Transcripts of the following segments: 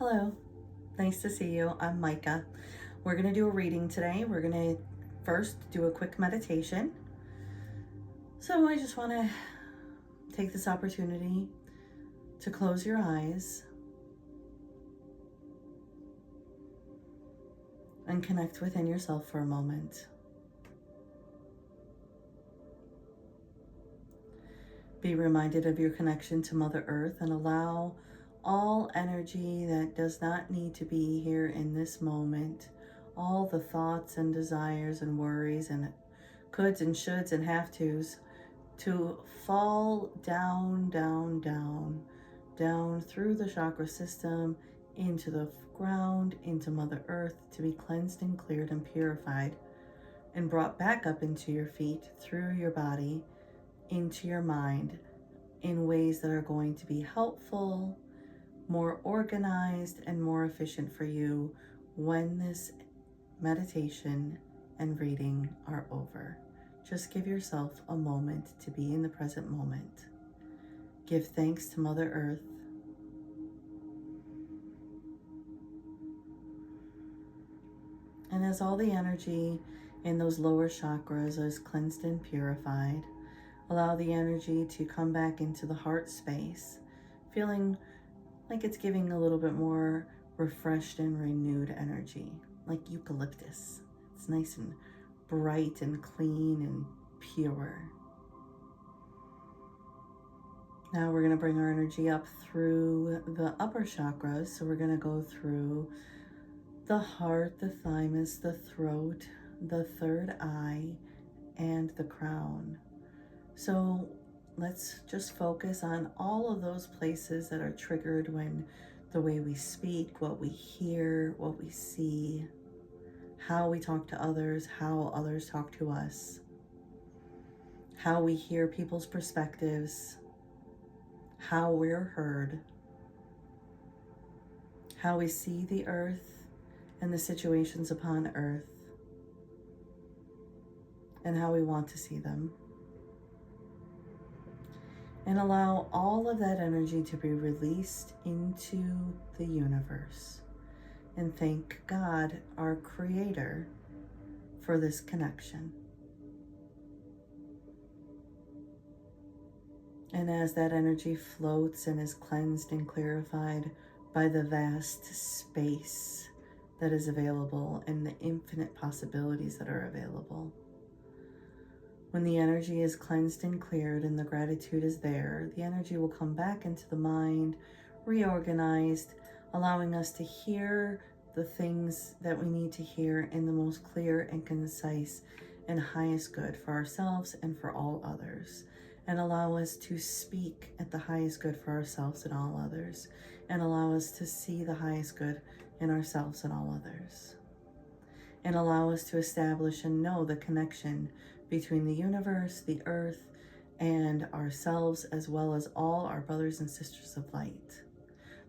Hello, nice to see you. I'm Micah. We're going to do a reading today. We're going to first do a quick meditation. So I just want to take this opportunity to close your eyes and connect within yourself for a moment. Be reminded of your connection to Mother Earth and allow all energy that does not need to be here in this moment, all the thoughts and desires and worries and coulds and shoulds and have-tos, to fall down, down, down, down through the chakra system, into the ground, into Mother Earth, to be cleansed and cleared and purified, and brought back up into your feet, through your body, into your mind, in ways that are going to be helpful, more organized, and more efficient for you when this meditation and reading are over. Just give yourself a moment to be in the present moment. Give thanks to Mother Earth. And as all the energy in those lower chakras is cleansed and purified, allow the energy to come back into the heart space, feeling like it's giving a little bit more refreshed and renewed energy, like eucalyptus. It's nice and bright and clean and pure. Now we're going to bring our energy up through the upper chakras. So we're going to go through the heart, the thymus, the throat, the third eye, and the crown. So let's just focus on all of those places that are triggered when the way we speak, what we hear, what we see, how we talk to others, how others talk to us, how we hear people's perspectives, how we're heard, how we see the earth and the situations upon earth, and how we want to see them. And allow all of that energy to be released into the universe. And thank God, our Creator, for this connection. And as that energy floats and is cleansed and clarified by the vast space that is available and the infinite possibilities that are available, when the energy is cleansed and cleared and the gratitude is there, the energy will come back into the mind, reorganized, allowing us to hear the things that we need to hear in the most clear and concise and highest good for ourselves and for all others, and allow us to speak at the highest good for ourselves and all others, and allow us to see the highest good in ourselves and all others, and allow us to establish and know the connection between the universe, the earth, and ourselves, as well as all our brothers and sisters of light,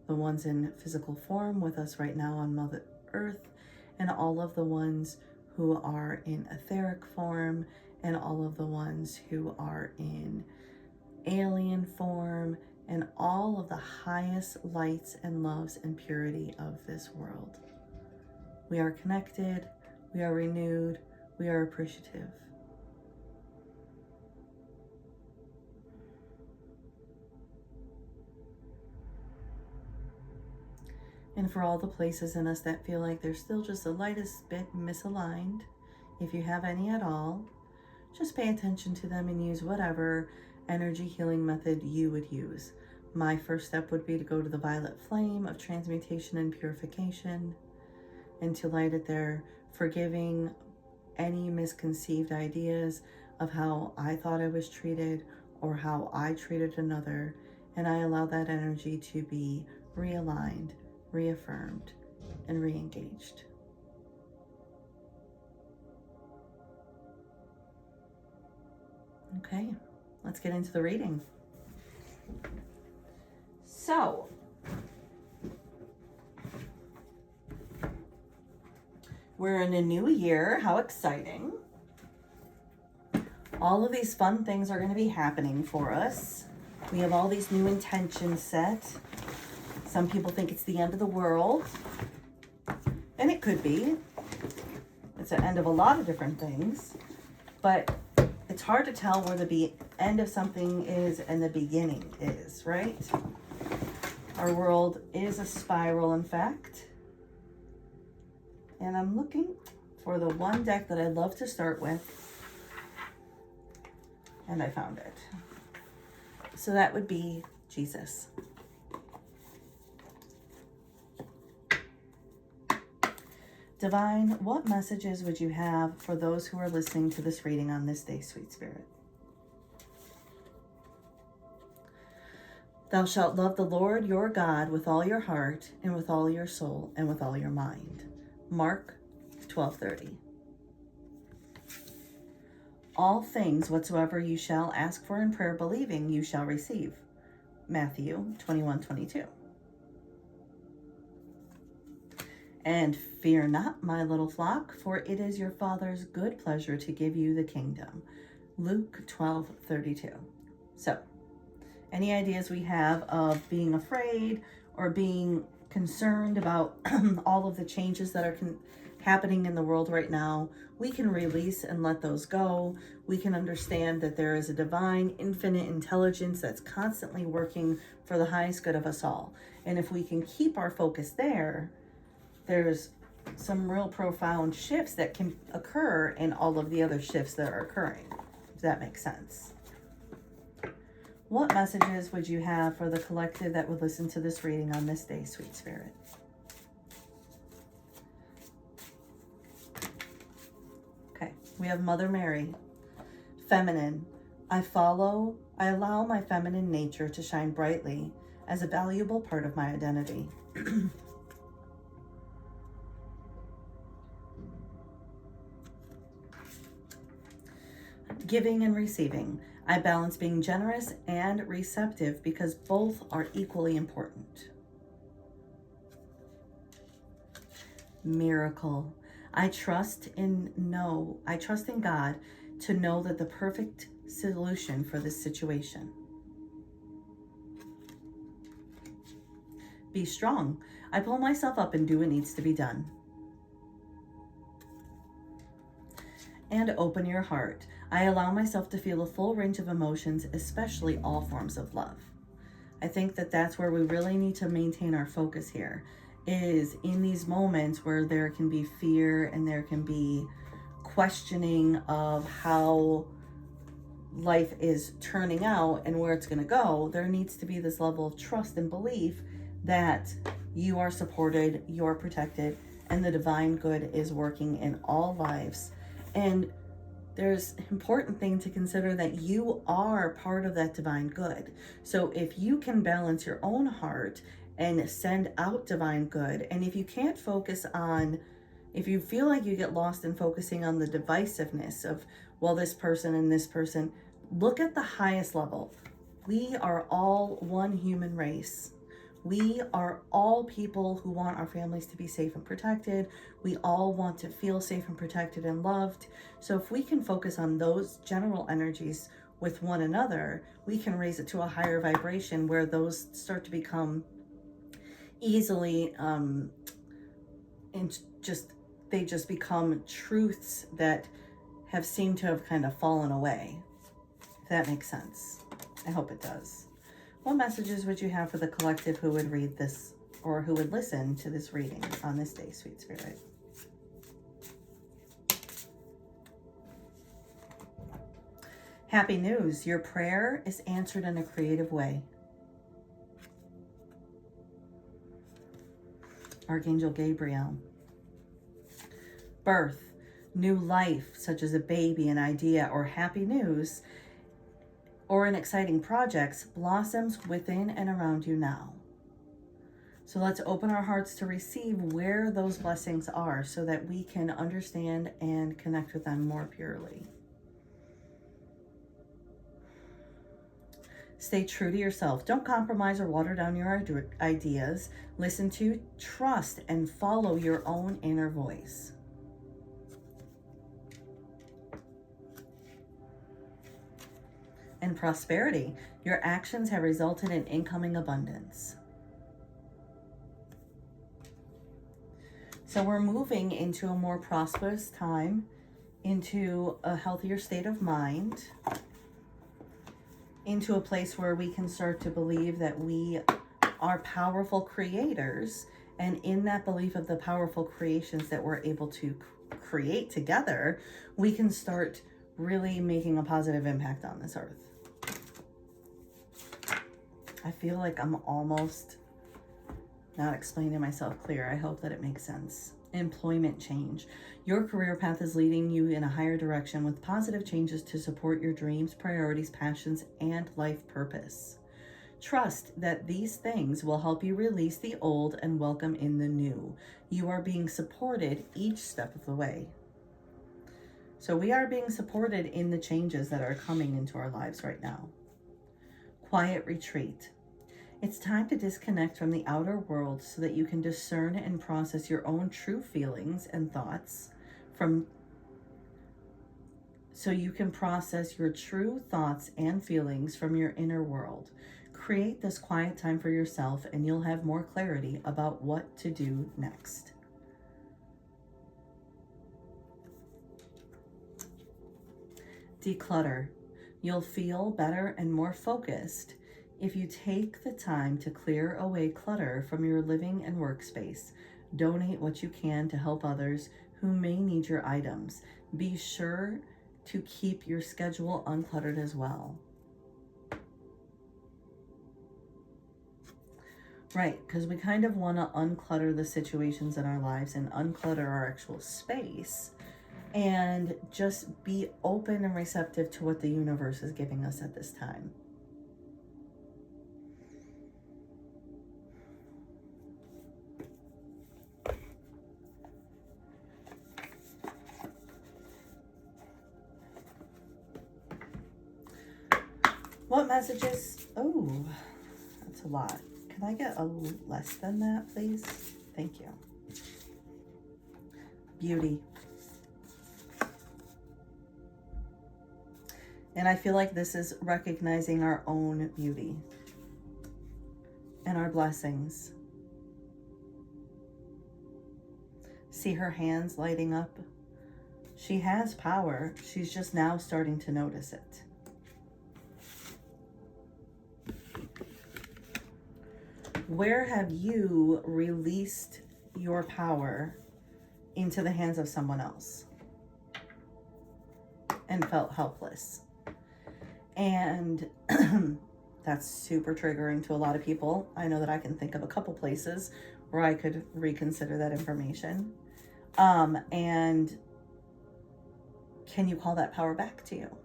the ones in physical form with us right now on Mother Earth, and all of the ones who are in etheric form, and all of the ones who are in alien form, and all of the highest lights and loves and purity of this world. We are connected, we are renewed, we are appreciative. And for all the places in us that feel like they're still just the lightest bit misaligned, if you have any at all, just pay attention to them and use whatever energy healing method you would use. My first step would be to go to the violet flame of transmutation and purification and to light it there, forgiving any misconceived ideas of how I thought I was treated or how I treated another. And I allow that energy to be realigned, reaffirmed, and re-engaged. Okay, let's get into the reading. So, we're in a new year. How exciting. All of these fun things are going to be happening for us. We have all these new intentions set. Some people think it's the end of the world, and it could be. It's the end of a lot of different things, but it's hard to tell where the end of something is and the beginning is, right? Our world is a spiral, in fact. And I'm looking for the one deck that I love to start with, and I found it. So that would be Jesus. Divine, what messages would you have for those who are listening to this reading on this day, Sweet Spirit? Thou shalt love the Lord your God with all your heart and with all your soul and with all your mind. Mark 12:30. All things whatsoever you shall ask for in prayer believing, you shall receive. Matthew 21:22. And fear not, my little flock, for it is your Father's good pleasure to give you the kingdom. Luke 12:32. So, any ideas we have of being afraid or being concerned about all of the changes that are happening in the world right now, we can release and let those go. We can understand that there is a divine, infinite intelligence that's constantly working for the highest good of us all. And if we can keep our focus there, there's some real profound shifts that can occur in all of the other shifts that are occurring. If that makes sense. What messages would you have for the collective that would listen to this reading on this day, Sweet Spirit? Okay, we have Mother Mary. Feminine. I allow my feminine nature to shine brightly as a valuable part of my identity. Giving and receiving. I balance being generous and receptive because both are equally important. Miracle. I trust in God to know that the perfect solution for this situation. Be strong. I pull myself up and do what needs to be done. And open your heart. I allow myself to feel a full range of emotions, especially all forms of love. I think that that's where we really need to maintain our focus here, is in these moments where there can be fear and there can be questioning of how life is turning out and where it's going to go. There needs to be this level of trust and belief that you are supported, you're protected, and the divine good is working in all lives. And there's an important thing to consider that you are part of that divine good. So if you can balance your own heart and send out divine good, and if you can't focus on, if you feel like you get lost in focusing on the divisiveness of, well, this person and this person, look at the highest level. We are all one human race. We are all people who want our families to be safe and protected. We all want to feel safe and protected and loved. So if we can focus on those general energies with one another, we can raise it to a higher vibration where those start to become easily, they just become truths that have seemed to have kind of fallen away. If that makes sense. I hope it does. What messages would you have for the collective who would read this or who would listen to this reading on this day, Sweet Spirit? Happy news. Your prayer is answered in a creative way. Archangel Gabriel. Birth. New life, such as a baby, an idea, or happy news, or an exciting projects, blossoms within and around you now. So let's open our hearts to receive where those blessings are so that we can understand and connect with them more purely. Stay true to yourself. Don't compromise or water down your ideas. Listen to, trust, and follow your own inner voice. And prosperity. Your actions have resulted in incoming abundance. So we're moving into a more prosperous time, into a healthier state of mind, into a place where we can start to believe that we are powerful creators. And in that belief of the powerful creations that we're able to create together, we can start really making a positive impact on this earth. I feel like I'm almost not explaining myself clear. I hope that it makes sense. Employment change. Your career path is leading you in a higher direction with positive changes to support your dreams, priorities, passions, and life purpose. Trust that these things will help you release the old and welcome in the new. You are being supported each step of the way. So we are being supported in the changes that are coming into our lives right now. Quiet retreat. It's time to disconnect from the outer world so that you can discern and process your own true feelings and thoughts so you can process your true thoughts and feelings from your inner world. Create this quiet time for yourself and you'll have more clarity about what to do next. Declutter. You'll feel better and more focused if you take the time to clear away clutter from your living and workspace. Donate what you can to help others who may need your items. Be sure to keep your schedule uncluttered as well. Right, because we kind of want to unclutter the situations in our lives and unclutter our actual space and just be open and receptive to what the universe is giving us at this time. What messages? Oh, that's a lot. Can I get a less than that, please? Thank you. Beauty. And I feel like this is recognizing our own beauty and our blessings. See her hands lighting up? She has power. She's just now starting to notice it. Where have you released your power into the hands of someone else and felt helpless? And that's super triggering to a lot of people. I know that I can think of a couple places where I could reconsider that information. And can you call that power back to you?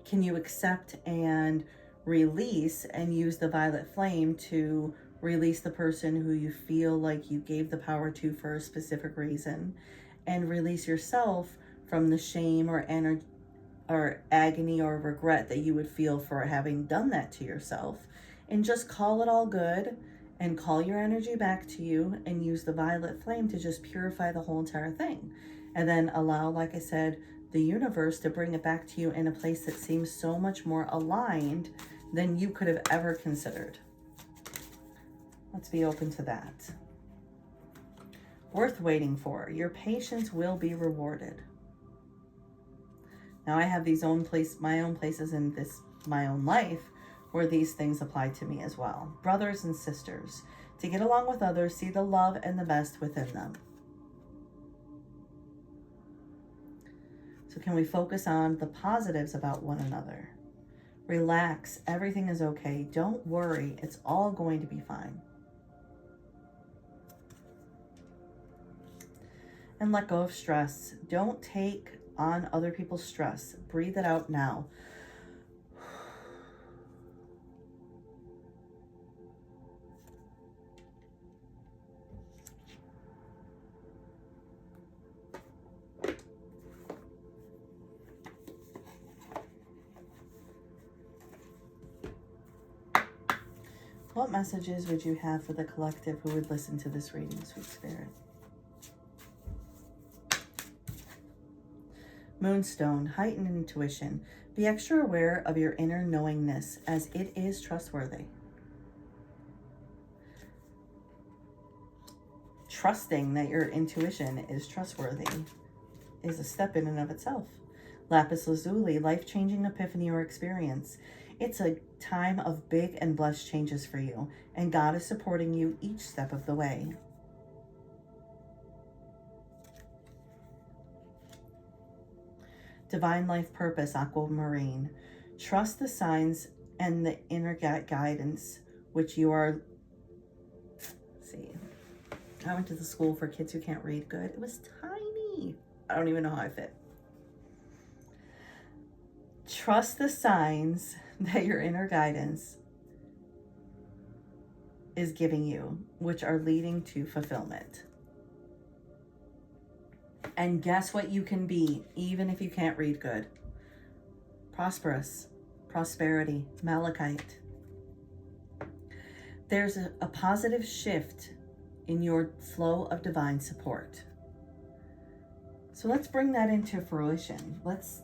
Can you accept and release and use the violet flame to release the person who you feel like you gave the power to for a specific reason, and release yourself from the shame or energy or agony or regret that you would feel for having done that to yourself, and just call it all good and call your energy back to you and use the violet flame to just purify the whole entire thing. And then allow, like I said, the universe to bring it back to you in a place that seems so much more aligned than you could have ever considered. Let's be open to that. Worth waiting for. Your patience will be rewarded. Now I have my own places in my own life where these things apply to me as well. Brothers and sisters. To get along with others, see the love and the best within them. So can we focus on the positives about one another? Relax. Everything is okay. Don't worry. It's all going to be fine. And let go of stress. Don't take on other people's stress. Breathe it out now. What messages would you have for the collective who would listen to this reading, Sweet Spirit? Moonstone, heightened intuition. Be extra aware of your inner knowingness as it is trustworthy. trusting that your intuition is trustworthy is a step in and of itself. Lapis lazuli, life-changing epiphany or experience. It's a time of big and blessed changes for you, and God is supporting you each step of the way. Divine life purpose, aquamarine. Trust the signs and the inner guidance which you are. See, I went to the school for kids who can't read good. It was tiny. I don't even know how I fit. Trust the signs that your inner guidance is giving you, which are leading to fulfillment. And guess what you can be, even if you can't read good? Prosperous, prosperity, malachite. There's a positive shift in your flow of divine support. So let's bring that into fruition. Let's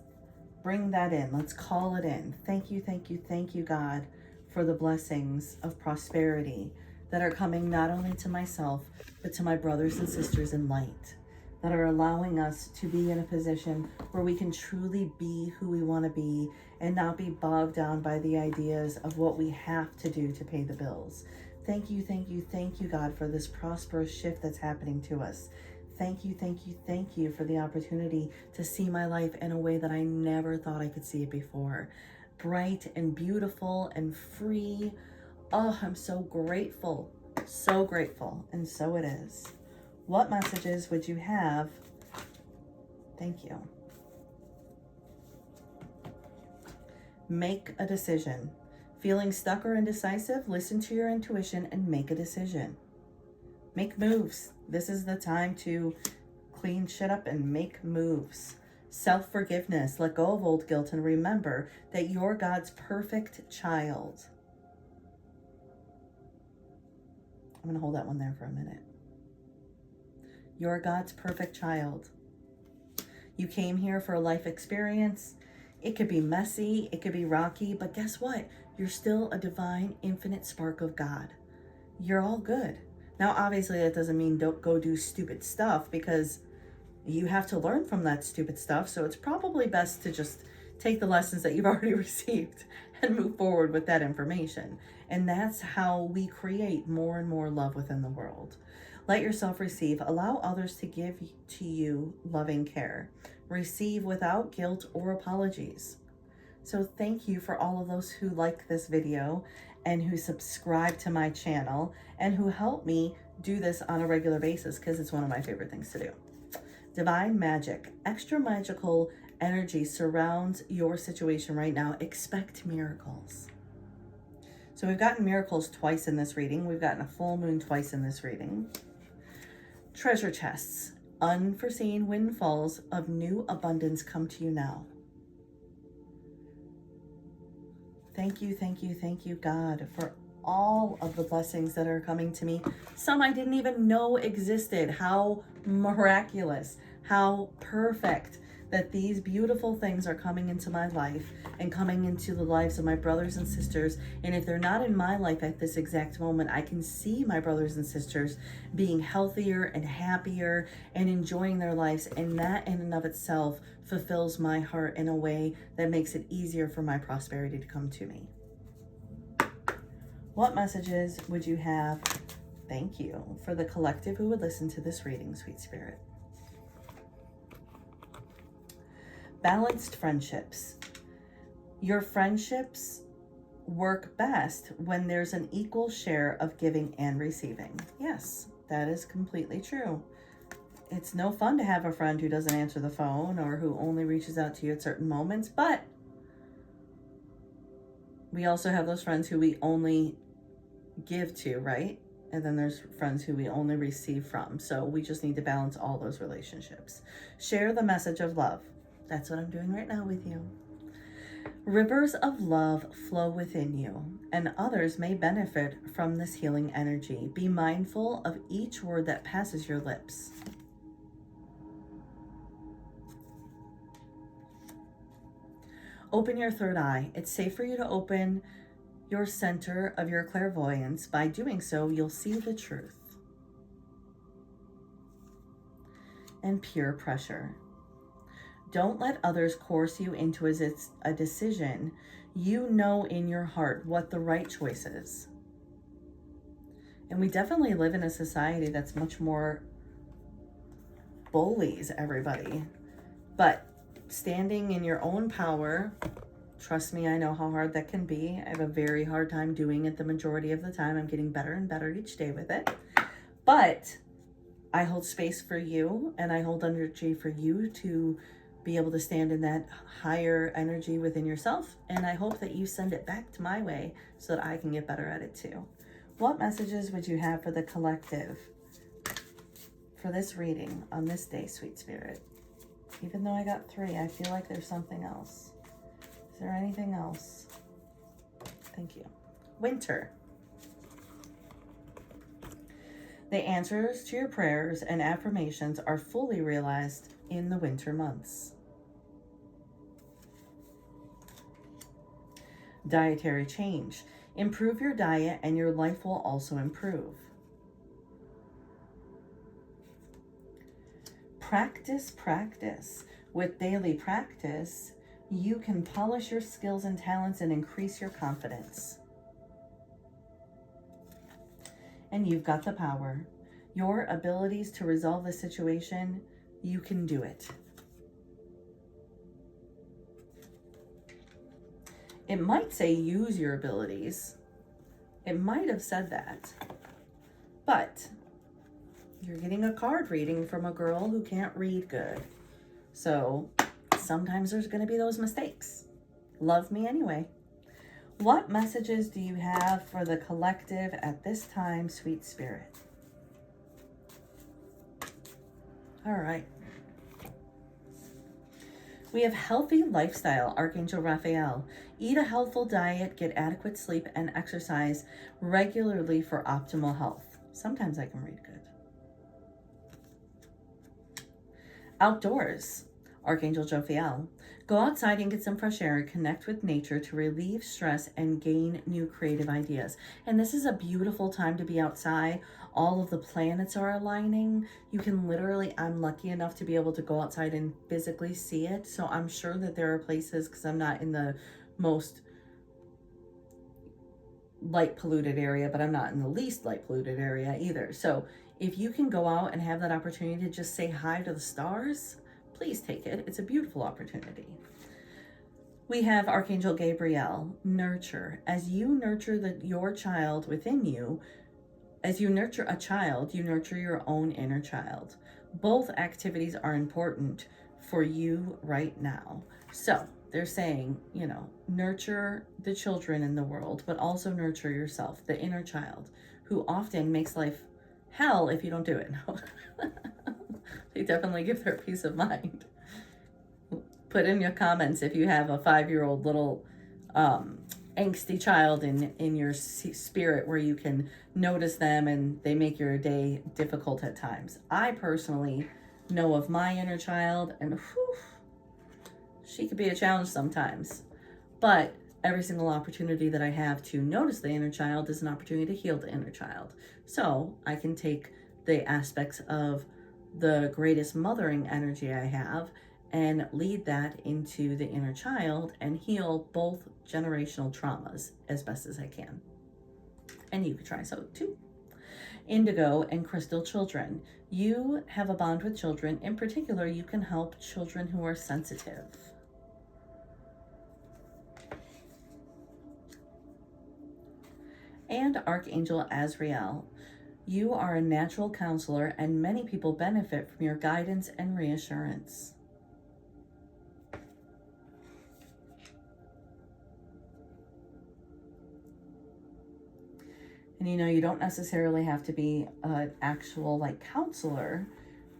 bring that in. Let's call it in. Thank you, thank you, thank you, God, for the blessings of prosperity that are coming not only to myself, but to my brothers and sisters in light, that are allowing us to be in a position where we can truly be who we want to be and not be bogged down by the ideas of what we have to do to pay the bills. Thank you, thank you, thank you, God, for this prosperous shift that's happening to us. Thank you, thank you, thank you for the opportunity to see my life in a way that I never thought I could see it before. Bright and beautiful and free. Oh, I'm so grateful, and so it is. What messages would you have? Thank you. Make a decision. Feeling stuck or indecisive? Listen to your intuition and make a decision. Make moves. This is the time to clean shit up and make moves. Self-forgiveness. Let go of old guilt and remember that you're God's perfect child. I'm going to hold that one there for a minute. You're God's perfect child. You came here for a life experience. It could be messy, it could be rocky, but guess what? You're still a divine, infinite spark of God. You're all good. Now, obviously, that doesn't mean don't go do stupid stuff, because you have to learn from that stupid stuff. So it's probably best to just take the lessons that you've already received and move forward with that information. And that's how we create more and more love within the world. Let yourself receive. Allow others to give to you loving care. Receive without guilt or apologies. So thank you for all of those who like this video and who subscribe to my channel and who help me do this on a regular basis, because it's one of my favorite things to do. Divine magic. Extra magical energy surrounds your situation right now. Expect miracles. So we've gotten miracles twice in this reading. We've gotten a full moon twice in this reading. Treasure chests. Unforeseen windfalls of new abundance come to you now. Thank you, thank you, thank you, God, for all of the blessings that are coming to me. Some I didn't even know existed. How miraculous, how perfect that these beautiful things are coming into my life and coming into the lives of my brothers and sisters. And if they're not in my life at this exact moment, I can see my brothers and sisters being healthier and happier and enjoying their lives. And that in and of itself fulfills my heart in a way that makes it easier for my prosperity to come to me. What messages would you have? Thank you for the collective who would listen to this reading, Sweet Spirit. Balanced friendships. Your friendships work best when there's an equal share of giving and receiving. Yes, that is completely true. It's no fun to have a friend who doesn't answer the phone or who only reaches out to you at certain moments, but we also have those friends who we only give to, right? And then there's friends who we only receive from. So we just need to balance all those relationships. Share the message of love. That's what I'm doing right now with you. Rivers of love flow within you, and others may benefit from this healing energy. Be mindful of each word that passes your lips. Open your third eye. It's safe for you to open your center of your clairvoyance. By doing so, you'll see the truth. and peer pressure. Don't let others coerce you into a decision. You know in your heart what the right choice is. And we definitely live in a society that's much more bullies everybody. But standing in your own power, trust me, I know how hard that can be. I have a very hard time doing it the majority of the time. I'm getting better and better each day with it. But I hold space for you, and I hold energy for you to be able to stand in that higher energy within yourself. And I hope that you send it back to my way so that I can get better at it too. What messages would you have for the collective for this reading on this day, Sweet Spirit? Even though I got 3, I feel like there's something else. Is there anything else? Thank you. Winter. The answers to your prayers and affirmations are fully realized in the winter months. Dietary change. Improve your diet and your life will also improve. Practice, practice. With daily practice, you can polish your skills and talents and increase your confidence. And you've got the power. Your abilities to resolve the situation, you can do it. It might say use your abilities. It might have said that. But you're getting a card reading from a girl who can't read good. So sometimes there's going to be those mistakes. Love me anyway. What messages do you have for the collective at this time, Sweet Spirit? All right. We have healthy lifestyle, Archangel Raphael. Eat a healthful diet, get adequate sleep, and exercise regularly for optimal health. Sometimes I can read good. Outdoors, Archangel Jophiel. Go outside and get some fresh air and connect with nature to relieve stress and gain new creative ideas. And this is a beautiful time to be outside. All of the planets are aligning. You can literally, I'm lucky enough to be able to go outside and physically see it. So I'm sure that there are places, because I'm not in the most light polluted area, but I'm not in the least light polluted area either. So if you can go out and have that opportunity to just say hi to the stars, please take it. It's a beautiful opportunity. We have Archangel Gabriel, nurture. As you nurture your child within you, as you nurture a child, you nurture your own inner child. Both activities are important for you right now. So they're saying, nurture the children in the world, but also nurture yourself, the inner child, who often makes life hell if you don't do it. They definitely give their peace of mind. Put in your comments if you have a 5-year-old little angsty child in your spirit where you can notice them and they make your day difficult at times. I personally know of my inner child, and she could be a challenge sometimes. But every single opportunity that I have to notice the inner child is an opportunity to heal the inner child. So I can take the aspects of the greatest mothering energy I have and lead that into the inner child and heal both generational traumas as best as I can. And you could try so too. Indigo and crystal children. You have a bond with children. In particular, you can help children who are sensitive. And Archangel Azrael. You are a natural counselor, and many people benefit from your guidance and reassurance. And you don't necessarily have to be an actual counselor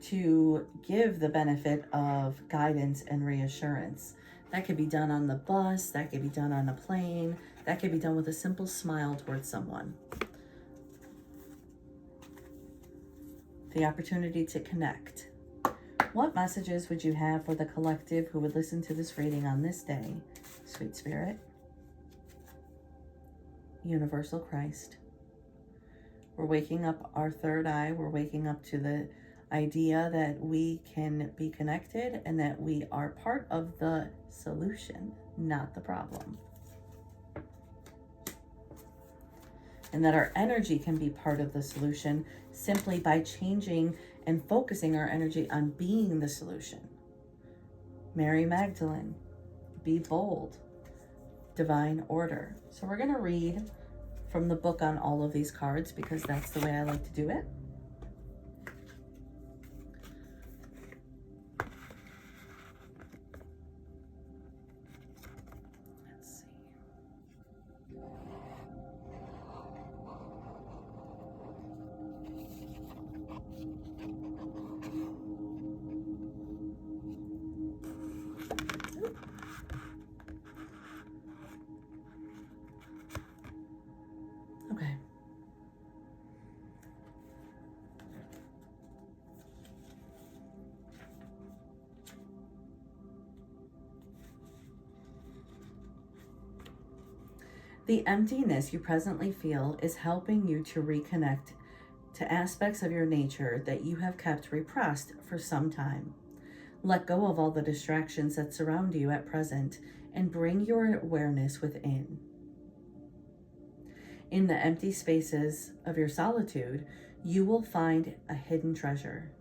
to give the benefit of guidance and reassurance. That could be done on the bus, that could be done on a plane, that could be done with a simple smile towards someone. The opportunity to connect. What messages would you have for the collective who would listen to this reading on this day, Sweet Spirit? Universal Christ. We're waking up our third eye. We're waking up to the idea that we can be connected and that we are part of the solution, not the problem. And that our energy can be part of the solution simply by changing and focusing our energy on being the solution. Mary Magdalene, be bold, divine order. So we're going to read from the book on all of these cards because that's the way I like to do it. Okay. The emptiness you presently feel is helping you to reconnect to aspects of your nature that you have kept repressed for some time. Let go of all the distractions that surround you at present and bring your awareness within. In the empty spaces of your solitude, you will find a hidden treasure.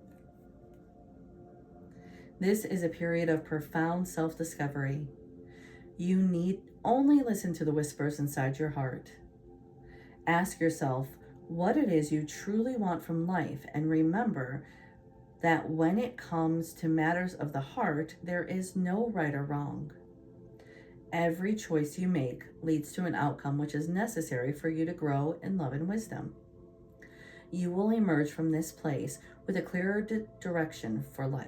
This is a period of profound self-discovery. You need only listen to the whispers inside your heart. Ask yourself what it is you truly want from life, and remember that when it comes to matters of the heart, there is no right or wrong. Every choice you make leads to an outcome which is necessary for you to grow in love and wisdom. You will emerge from this place with a clearer direction for life.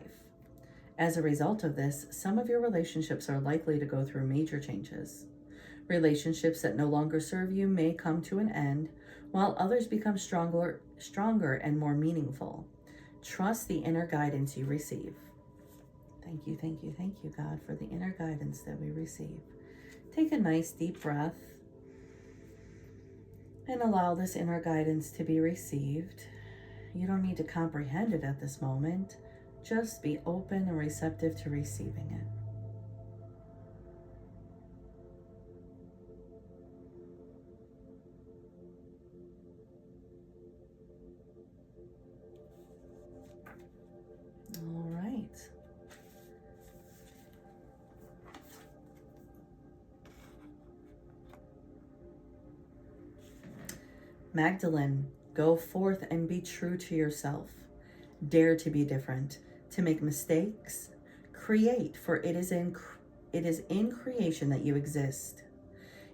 As a result of this, some of your relationships are likely to go through major changes. Relationships that no longer serve you may come to an end, while others become stronger and more meaningful. Trust the inner guidance you receive. Thank you, thank you, thank you, God, for the inner guidance that we receive. Take a nice deep breath and allow this inner guidance to be received. You don't need to comprehend it at this moment. Just be open and receptive to receiving it. All right. Magdalene, go forth and be true to yourself. Dare to be different, to make mistakes. Create, for it is in creation that you exist.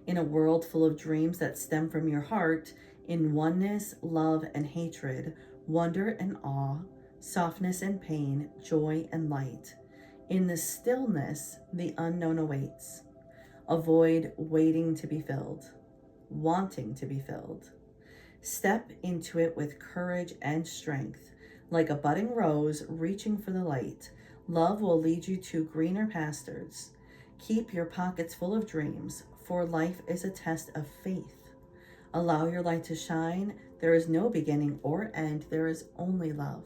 In a world full of dreams that stem from your heart, in oneness, love, and hatred, wonder and awe, softness and pain, joy and light. In the stillness, the unknown awaits. Avoid waiting to be filled, wanting to be filled. Step into it with courage and strength. Like a budding rose reaching for the light, love will lead you to greener pastures. Keep your pockets full of dreams, for life is a test of faith. Allow your light to shine. There is no beginning or end. There is only love.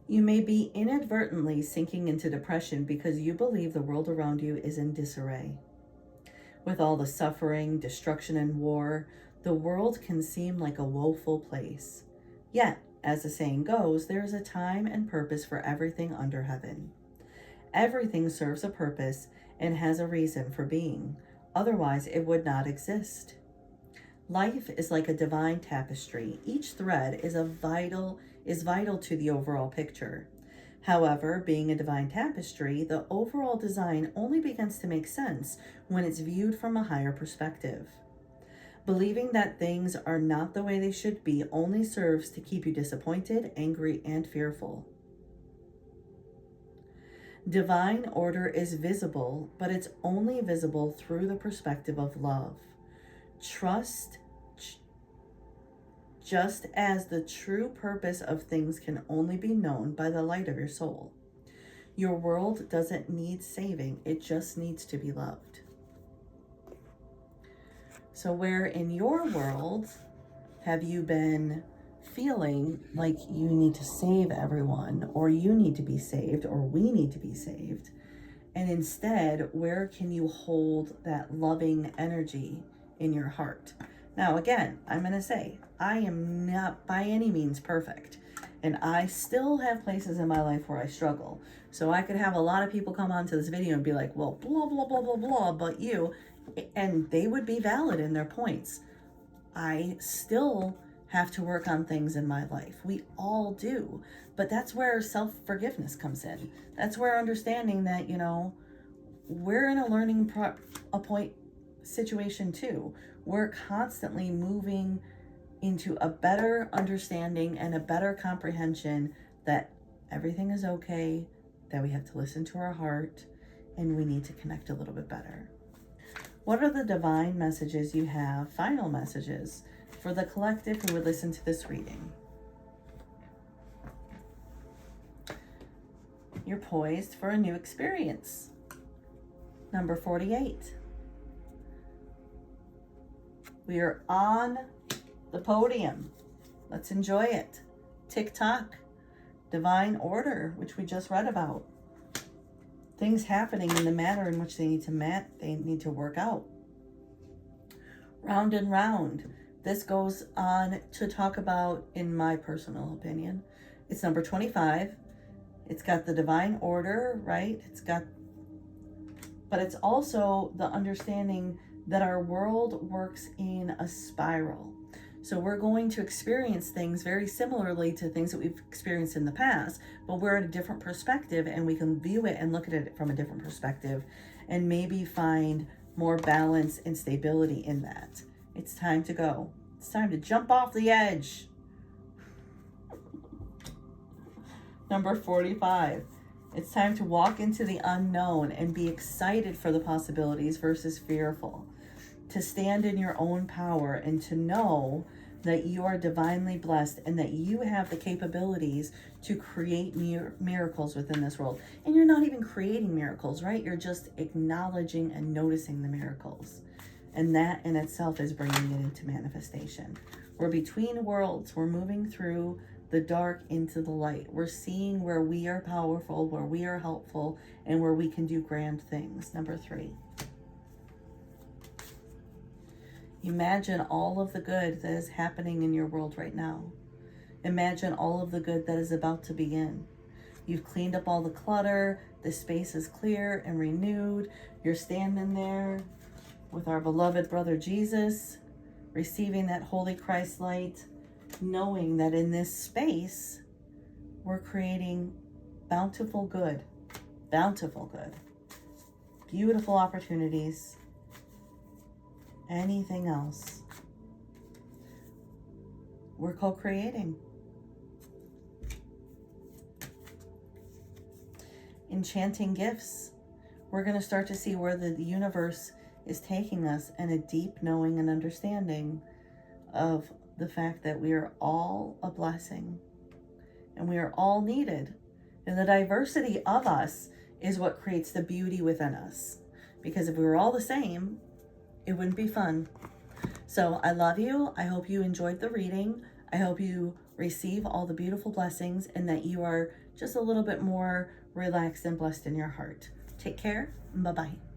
You may be inadvertently sinking into depression because you believe the world around you is in disarray. With all the suffering, destruction, and war, the world can seem like a woeful place. Yet, as the saying goes, there is a time and purpose for everything under heaven. Everything serves a purpose and has a reason for being. Otherwise, it would not exist. Life is like a divine tapestry. Each thread is vital to the overall picture. However, being a divine tapestry, the overall design only begins to make sense when it's viewed from a higher perspective. Believing that things are not the way they should be only serves to keep you disappointed, angry, and fearful. Divine order is visible, but it's only visible through the perspective of love. just as the true purpose of things can only be known by the light of your soul. Your world doesn't need saving, it just needs to be loved. So where in your world have you been feeling like you need to save everyone, or you need to be saved, or we need to be saved? And instead, where can you hold that loving energy in your heart? Now, again, I'm going to say, I am not by any means perfect. And I still have places in my life where I struggle. So I could have a lot of people come onto this video and be like, well, blah, blah, blah, blah, blah, but you, and they would be valid in their points. I still have to work on things in my life. We all do. But that's where self-forgiveness comes in. That's where understanding that, we're in a learning point situation too. We're constantly moving into a better understanding and a better comprehension that everything is okay, that we have to listen to our heart, and we need to connect a little bit better. What are the divine messages you have, final messages, for the collective who would listen to this reading? You're poised for a new experience. Number 48. We are on the podium. Let's enjoy it. Tick-tock. Divine order, which we just read about. Things happening in the manner in which they need to work out. Round and round. This goes on to talk about, in my personal opinion, it's number 25. It's got the divine order, right? But it's also the understanding that our world works in a spiral. So we're going to experience things very similarly to things that we've experienced in the past, but we're at a different perspective, and we can view it and look at it from a different perspective and maybe find more balance and stability in that. It's time to go. It's time to jump off the edge. Number 45. It's time to walk into the unknown and be excited for the possibilities versus fearful. To stand in your own power and to know that you are divinely blessed and that you have the capabilities to create miracles within this world. And you're not even creating miracles, right? You're just acknowledging and noticing the miracles. And that in itself is bringing it into manifestation. We're between worlds. We're moving through the dark into the light. We're seeing where we are powerful, where we are helpful, and where we can do grand things. Number 3. Imagine all of the good that is happening in your world right now. Imagine all of the good that is about to begin. You've cleaned up all the clutter. The space is clear and renewed. You're standing there with our beloved brother Jesus, receiving that holy Christ light, knowing that in this space, we're creating bountiful good, beautiful opportunities, anything else. We're co-creating. Enchanting gifts. We're going to start to see where the universe is taking us, and a deep knowing and understanding of the fact that we are all a blessing and we are all needed. And the diversity of us is what creates the beauty within us. Because if we were all the same, it wouldn't be fun. So I love you. I hope you enjoyed the reading. I hope you receive all the beautiful blessings and that you are just a little bit more relaxed and blessed in your heart. Take care. Bye-bye.